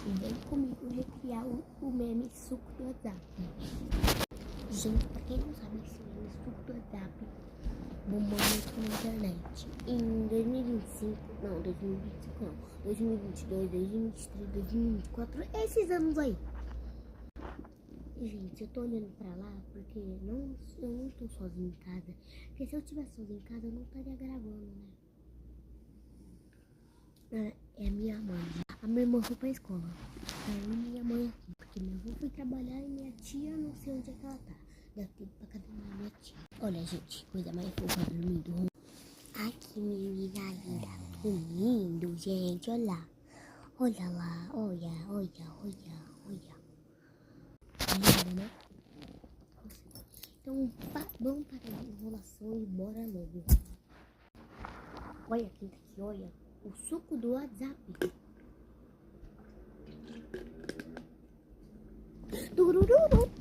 Vem comigo recriar o meme suco do WhatsApp. Gente, pra quem não sabe, esse meme suco do WhatsApp bombou muito na internet. Em 2025, não, 2025 não, 2022, 2023, 2024, esses anos aí. Gente, eu tô olhando pra lá porque eu não tô sozinho em casa. Porque se eu estivesse sozinho em casa, eu não estaria gravando, né? É a minha mãe. A minha irmã foi pra escola. Aí minha mãe aqui, porque meu avô foi trabalhar e minha tia, não sei onde é que ela tá. Deve ter ido pra casa da minha tia. Olha, gente, coisa mais fofa dormindo. Aqui, menina linda. Que lindo, gente, olha lá. Olha lá, olha. Lindo, né? Então, vamos parar de enrolação e bora logo. Olha quem tá aqui, olha. O suco do WhatsApp. Turururu.